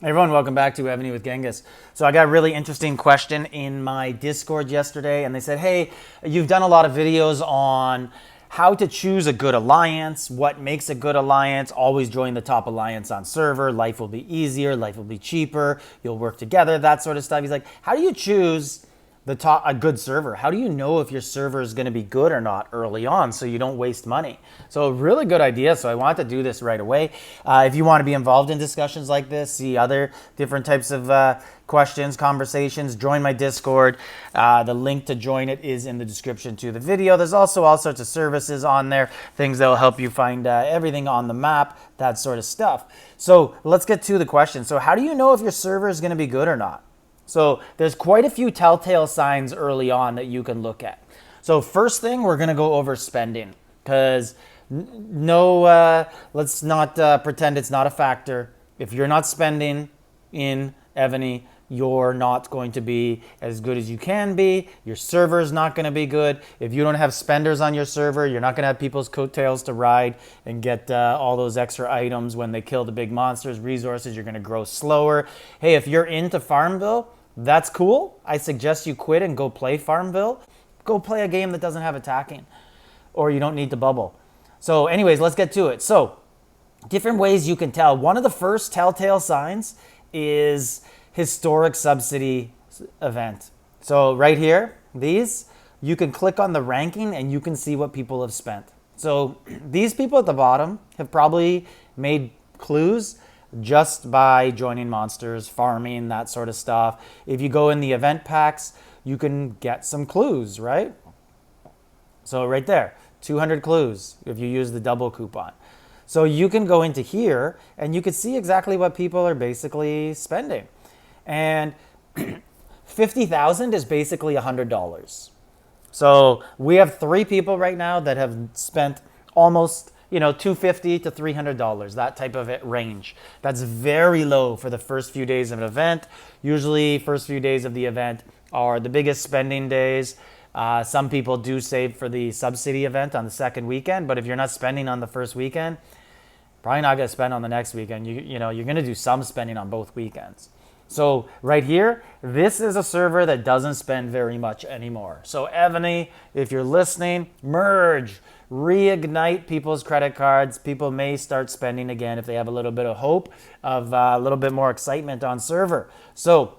Hey everyone, welcome back to Evony with Genghis. So I got a really interesting question in my Discord yesterday, and they said, hey, you've done a lot of videos on how to choose a good alliance, what makes a good alliance, always join the top alliance on server, life will be easier, life will be cheaper, you'll work together, that sort of stuff. He's like, how do you choose a good server? How do you know if your server is going to be good or not early on so you don't waste money? So a really good idea. So I wanted to do this right away. If you want to be involved in discussions like this, see other different types of questions, conversations, join my Discord. The link to join it is in the description to the video. There's also all sorts of services on there, things that will help you find everything on the map, that sort of stuff. So let's get to the question. So how do you know if your server is going to be good or not? So there's quite a few telltale signs early on that you can look at. So first thing, we're going to go over spending because let's not pretend it's not a factor. If you're not spending in Evony, you're not going to be as good as you can be. Your server is not going to be good. If you don't have spenders on your server, you're not going to have people's coattails to ride and get all those extra items when they kill the big monsters, resources. You're going to grow slower. Hey, if you're into Farmville, that's cool. I suggest you quit and go play Farmville. Go play a game that doesn't have attacking, or you don't need to bubble. So anyways, let's get to it. So different ways you can tell. One of the first telltale signs is historic subsidy event. So right here, you can click on the ranking and you can see what people have spent. So these people at the bottom have probably made clues just by joining monsters, farming, that sort of stuff. If you go in the event packs, you can get some clues, right? So right there, 200 clues if you use the double coupon. So you can go into here and you can see exactly what people are basically spending. And 50,000 is basically $100. So we have 3 people right now that have spent almost $250 to $300, that type of range. That's very low for the first few days of an event. Usually first few days of the event are the biggest spending days. Some people do save for the subsidy event on the second weekend, but if you're not spending on the first weekend, probably not going to spend on the next weekend. You're going to do some spending on both weekends. So right here, this is a server that doesn't spend very much anymore. So Evony, if you're listening, merge, reignite people's credit cards. People may start spending again if they have a little bit of hope of a little bit more excitement on server. So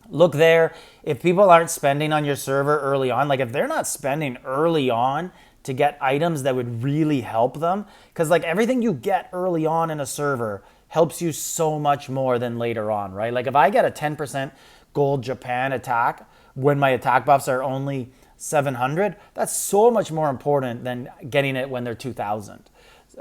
look there. If people aren't spending on your server early on, like if they're not spending early on to get items that would really help them, because like everything you get early on in a server helps you so much more than later on, right? Like if I get a 10% gold Japan attack when my attack buffs are only 700, that's so much more important than getting it when they're 2000.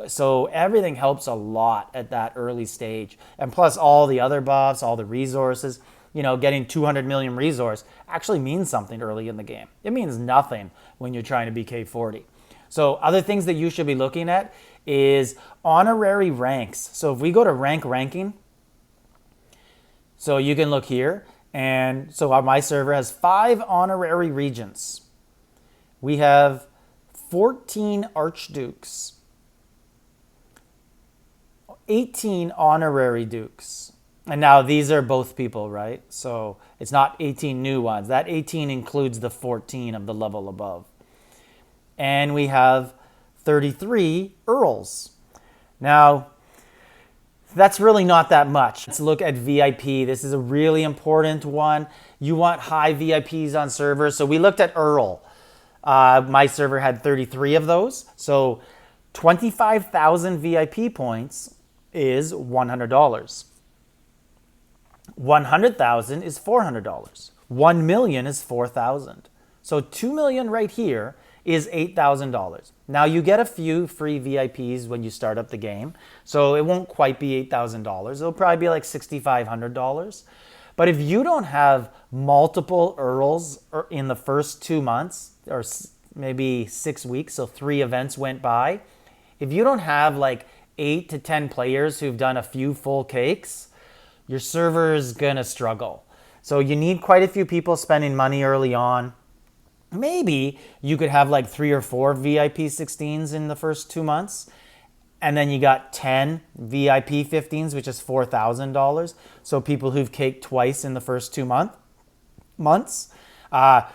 So everything helps a lot at that early stage. And plus all the other buffs, all the resources, getting 200 million resource actually means something early in the game. It means nothing when you're trying to BK 40. So other things that you should be looking at is honorary ranks. So if we go to ranking, so you can look here. And so my server has 5 honorary regents. We have 14 archdukes, 18 honorary dukes. And now these are both people, right? So it's not 18 new ones. That 18 includes the 14 of the level above. And we have 33 earls. Now, that's really not that much. Let's look at VIP. This is a really important one. You want high VIPs on servers. So we looked at Earl. My server had 33 of those. So 25,000 VIP points is $100. 100,000 is $400. 1 million is 4,000. So 2 million right here is $8,000. Now you get a few free VIPs when you start up the game, so it won't quite be $8,000. It'll probably be like $6,500. But if you don't have multiple Earls in the first 2 months, or maybe 6 weeks, so 3 events went by, if you don't have like 8 to 10 players who've done a few full cakes, your server is gonna struggle. So you need quite a few people spending money early on. Maybe you could have like 3 or 4 VIP 16s in the first 2 months. And then you got 10 VIP 15s, which is $4,000. So people who've caked twice in the first 2 months.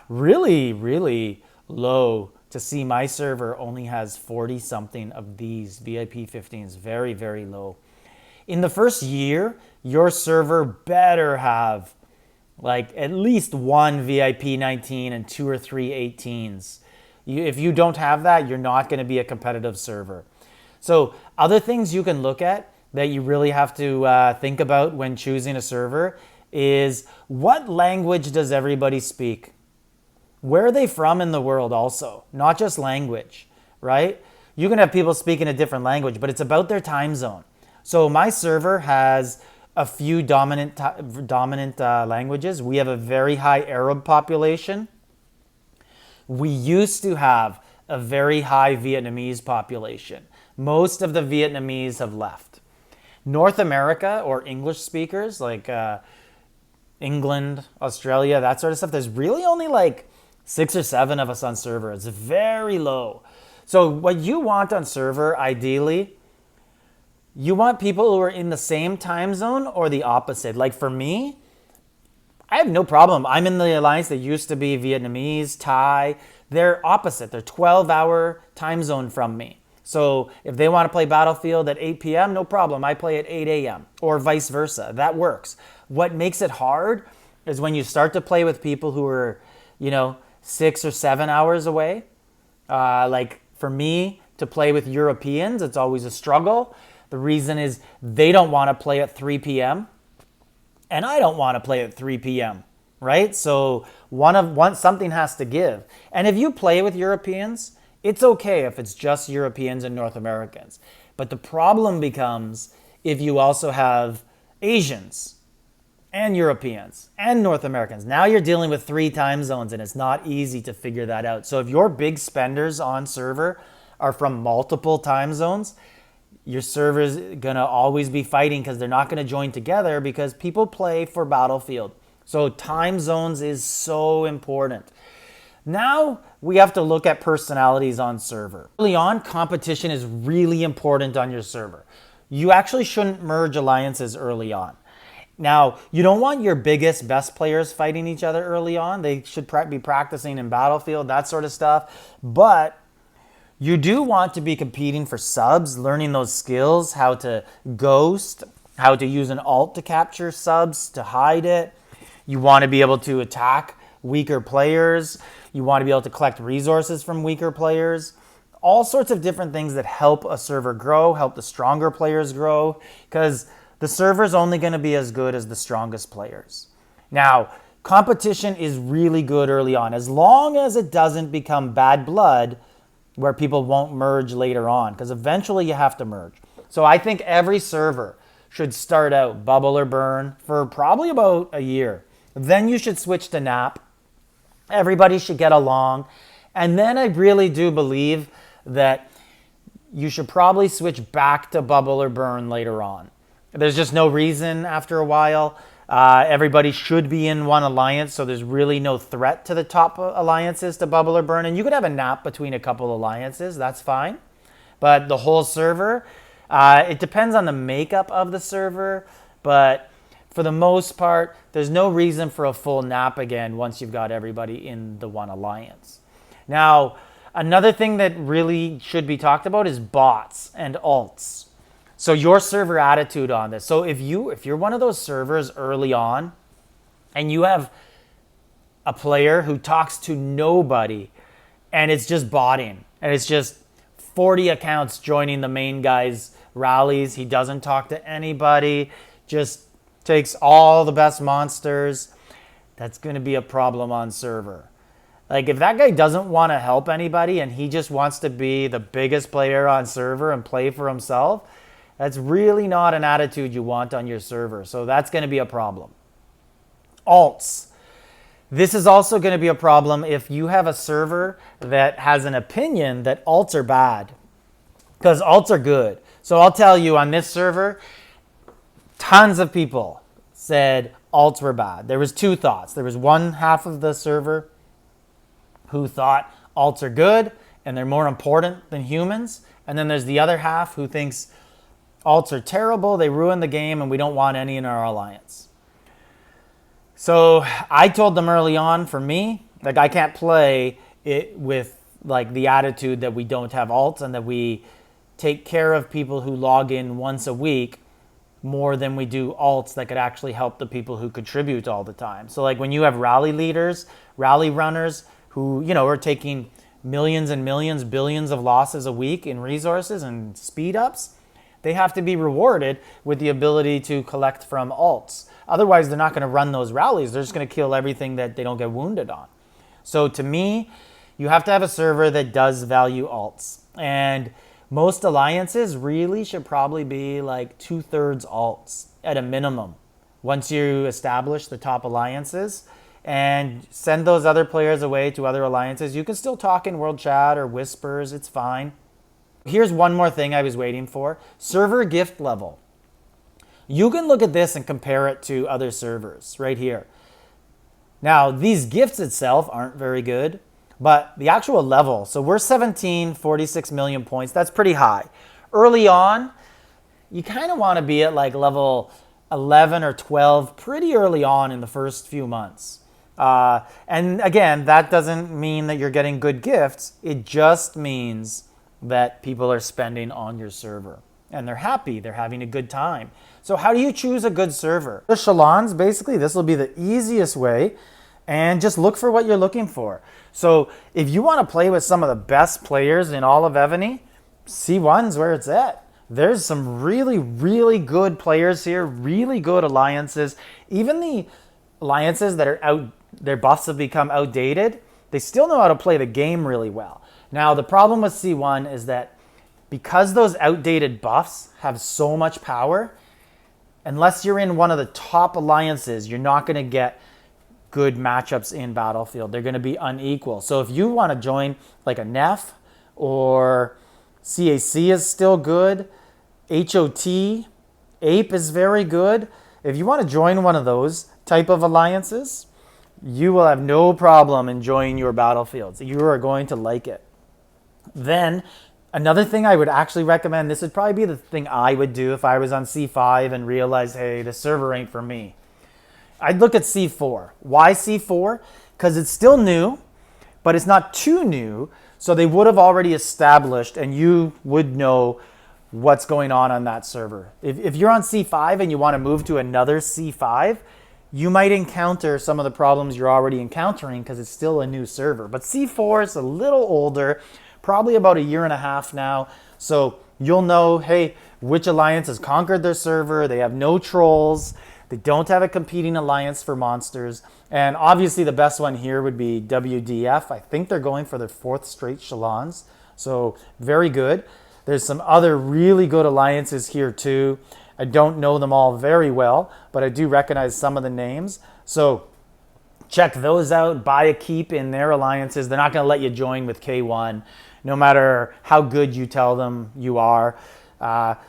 Really, really low to see my server only has 40 something of these VIP 15s. Very, very low. In the first year, your server better have like at least one VIP 19 and 2 or 3 18s. If you don't have that, you're not going to be a competitive server. So other things you can look at that you really have to think about when choosing a server is, what language does everybody speak? Where are they from in the world also? Not just language, right? You can have people speaking a different language, but it's about their time zone. So my server has a few dominant languages. We have a very high Arab population. We used to have a very high Vietnamese population. Most of the Vietnamese have left. North America, or English speakers like England, Australia, that sort of stuff, there's really only like 6 or 7 of us on server. It's very low. So what you want on server, ideally, you want people who are in the same time zone or the opposite. Like for me, I have no problem. I'm in the alliance that used to be Vietnamese, Thai. They're opposite. They're 12-hour time zone from me. So if they want to play Battlefield at 8 p.m., no problem. I play at 8 a.m. or vice versa. That works. What makes it hard is when you start to play with people who are, 6 or 7 hours away. Like for me to play with Europeans, it's always a struggle. The reason is they don't want to play at 3 p.m. and I don't want to play at 3 p.m. Right? So something has to give. And if you play with Europeans, it's okay if it's just Europeans and North Americans. But the problem becomes if you also have Asians and Europeans and North Americans. Now you're dealing with 3 time zones, and it's not easy to figure that out. So if your big spenders on server are from multiple time zones, your server's going to always be fighting because they're not going to join together because people play for Battlefield. So time zones is so important. Now we have to look at personalities on server. Early on, competition is really important on your server. You actually shouldn't merge alliances early on. Now, you don't want your biggest, best players fighting each other early on. They should be practicing in Battlefield, that sort of stuff. But you do want to be competing for subs, learning those skills, how to ghost, how to use an alt to capture subs, to hide it. You want to be able to attack weaker players. You want to be able to collect resources from weaker players. All sorts of different things that help a server grow, help the stronger players grow, because the server's only going to be as good as the strongest players. Now, competition is really good early on, as long as it doesn't become bad blood where people won't merge later on, because eventually you have to merge. So I think every server should start out bubble or burn for probably about a year. Then you should switch to nap. Everybody should get along. And then I really do believe that you should probably switch back to bubble or burn later on. There's just no reason after a while. Everybody should be in one alliance, so there's really no threat to the top alliances to bubble or burn. And you could have a nap between a couple alliances, that's fine. But the whole server, it depends on the makeup of the server, but for the most part, there's no reason for a full nap again once you've got everybody in the one alliance. Now, another thing that really should be talked about is bots and alts. So your server attitude on this. So if you're one of those servers early on and you have a player who talks to nobody and it's just botting and it's just 40 accounts joining the main guy's rallies, he doesn't talk to anybody, just takes all the best monsters, that's going to be a problem on server. Like if that guy doesn't want to help anybody and he just wants to be the biggest player on server and play for himself, that's really not an attitude you want on your server. So that's going to be a problem. Alts. This is also going to be a problem if you have a server that has an opinion that alts are bad. Because alts are good. So I'll tell you, on this server, tons of people said alts were bad. There was 2 thoughts. There was one half of the server who thought alts are good, and they're more important than humans. And then there's the other half who thinks alts are terrible, they ruin the game, and we don't want any in our alliance. So I told them early on, for me, like I can't play it with like the attitude that we don't have alts and that we take care of people who log in once a week more than we do alts that could actually help the people who contribute all the time. So like when you have rally leaders, rally runners who, you know, are taking millions and millions, billions of losses a week in resources and speed ups, they have to be rewarded with the ability to collect from alts. Otherwise, they're not going to run those rallies. They're just going to kill everything that they don't get wounded on. So to me, you have to have a server that does value alts. And most alliances really should probably be like 2/3 alts at a minimum. Once you establish the top alliances and send those other players away to other alliances, you can still talk in world chat or whispers, it's fine. Here's one more thing I was waiting for. Server gift level. You can look at this and compare it to other servers right here. Now, these gifts itself aren't very good, but the actual level, so we're 46 million points. That's pretty high. Early on, you kind of want to be at like level 11 or 12 pretty early on in the first few months. And again, that doesn't mean that you're getting good gifts. It just means that people are spending on your server and they're happy, they're having a good time. So how do you choose a good server? The Shalons, basically, this will be the easiest way, and just look for what you're looking for. So if you want to play with some of the best players in all of Evony, C1's where it's at. There's some really, really good players here, really good alliances. Even the alliances that are out, their buffs have become outdated, they still know how to play the game really well. Now, the problem with C1 is that because those outdated buffs have so much power, unless you're in one of the top alliances, you're not going to get good matchups in Battlefield. They're going to be unequal. So if you want to join like a NEF or CAC is still good, HOT, APE is very good. If you want to join one of those type of alliances, you will have no problem enjoying your Battlefields. You are going to like it. Then another thing I would actually recommend, this would probably be the thing I would do if I was on C5 and realized, hey, the server ain't for me. I'd look at C4. Why C4? Because it's still new, but it's not too new. So they would have already established and you would know what's going on that server. If you're on C5 and you want to move to another C5, you might encounter some of the problems you're already encountering because it's still a new server. But C4 is a little older, probably about 1.5 years now. So you'll know, hey, which alliance has conquered their server. They have no trolls. They don't have a competing alliance for monsters. And obviously the best one here would be WDF. I think they're going for their 4th straight Shalons. So very good. There's some other really good alliances here too. I don't know them all very well, but I do recognize some of the names. So check those out. Buy a keep in their alliances. They're not going to let you join with K1, no matter how good you tell them you are.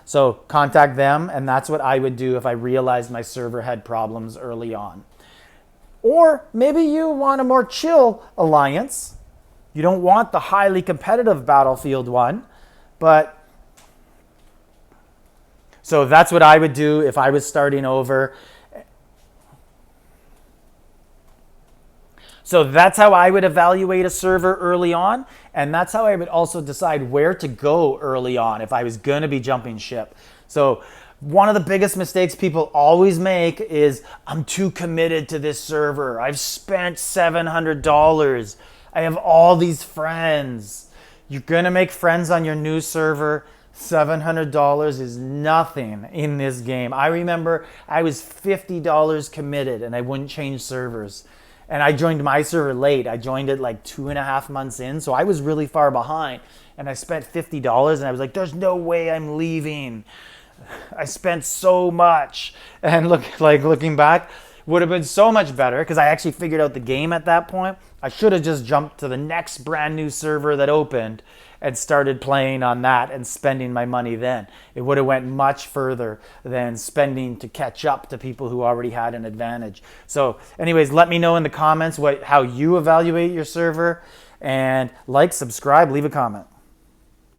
So contact them, and that's what I would do if I realized my server had problems early on. Or maybe you want a more chill alliance. You don't want the highly competitive Battlefield one, but so that's what I would do if I was starting over. So that's how I would evaluate a server early on, and that's how I would also decide where to go early on if I was going to be jumping ship. So one of the biggest mistakes people always make is, I'm too committed to this server. I've spent $700. I have all these friends. You're going to make friends on your new server. $700 is nothing in this game. I remember I was $50 committed and I wouldn't change servers. And I joined my server late. I joined it like 2.5 months in. So I was really far behind. And I spent $50 and I was like, there's no way I'm leaving. I spent so much. And looking back, would have been so much better because I actually figured out the game at that point. I should have just jumped to the next brand new server that opened and started playing on that and spending my money then. It would have went much further than spending to catch up to people who already had an advantage. So anyways, let me know in the comments how you evaluate your server. And like, subscribe, leave a comment.